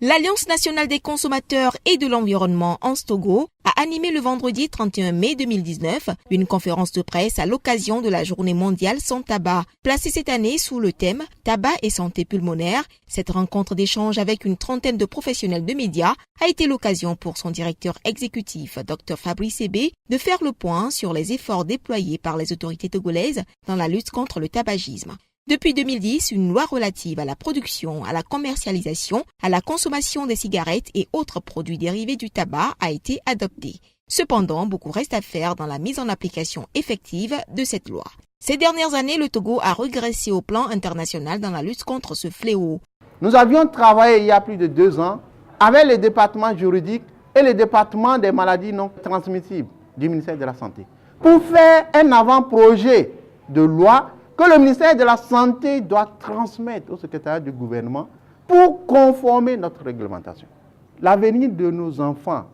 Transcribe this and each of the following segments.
L'Alliance nationale des consommateurs et de l'environnement Anstogo a animé le vendredi 31 mai 2019 une conférence de presse à l'occasion de la Journée mondiale sans tabac. Placée cette année sous le thème « Tabac et santé pulmonaire », cette rencontre d'échange avec une trentaine de professionnels de médias a été l'occasion pour son directeur exécutif, Dr Fabrice Ebé, de faire le point sur les efforts déployés par les autorités togolaises dans la lutte contre le tabagisme. Depuis 2010, une loi relative à la production, à la commercialisation, à la consommation des cigarettes et autres produits dérivés du tabac a été adoptée. Cependant, beaucoup reste à faire dans la mise en application effective de cette loi. Ces dernières années, le Togo a régressé au plan international dans la lutte contre ce fléau. Nous avions travaillé il y a plus de 2 ans avec les départements juridiques et les départements des maladies non transmissibles du ministère de la Santé pour faire un avant-projet de loi que le ministère de la Santé doit transmettre au secrétariat du gouvernement pour conformer notre réglementation. L'avenir de nos enfants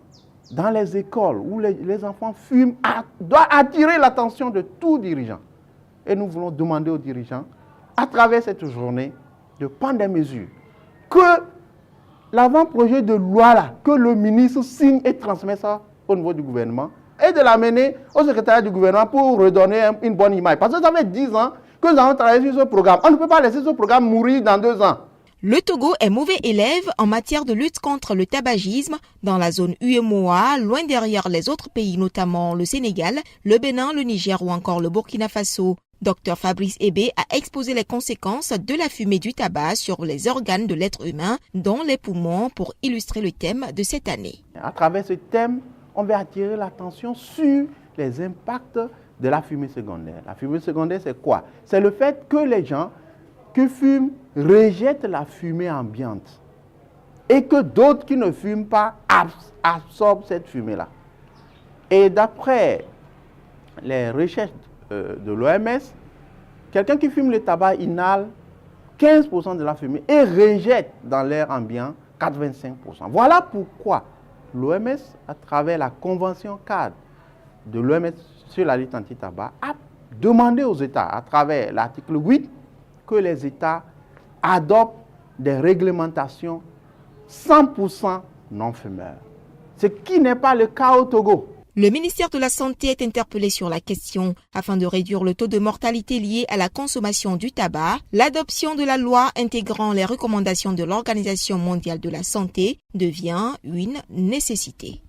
dans les écoles où les enfants fument doit attirer l'attention de tout dirigeant. Et nous voulons demander aux dirigeants, à travers cette journée, de prendre des mesures. Que l'avant-projet de loi, là, que le ministre signe et transmet ça au niveau du gouvernement et de l'amener au secrétariat du gouvernement pour redonner une bonne image. Parce que ça fait 10 ans que nous avons travaillé sur ce programme. On ne peut pas laisser ce programme mourir dans 2 ans. Le Togo est mauvais élève en matière de lutte contre le tabagisme dans la zone UEMOA, loin derrière les autres pays, notamment le Sénégal, le Bénin, le Niger ou encore le Burkina Faso. Dr Fabrice Ebé a exposé les conséquences de la fumée du tabac sur les organes de l'être humain, dont les poumons, pour illustrer le thème de cette année. À travers ce thème, on va attirer l'attention sur les impacts de la fumée secondaire. La fumée secondaire, c'est quoi? C'est le fait que les gens qui fument rejettent la fumée ambiante et que d'autres qui ne fument pas absorbent cette fumée-là. Et d'après les recherches de l'OMS, quelqu'un qui fume le tabac inhale 15% de la fumée et rejette dans l'air ambiant 85%. Voilà pourquoi l'OMS, à travers la convention cadre de l'OMS sur la lutte anti-tabac, a demandé aux États, à travers l'article 8, que les États adoptent des réglementations 100% non-fumeurs. Ce qui n'est pas le cas au Togo. Le ministère de la Santé est interpellé sur la question. Afin de réduire le taux de mortalité lié à la consommation du tabac, l'adoption de la loi intégrant les recommandations de l'Organisation mondiale de la santé devient une nécessité.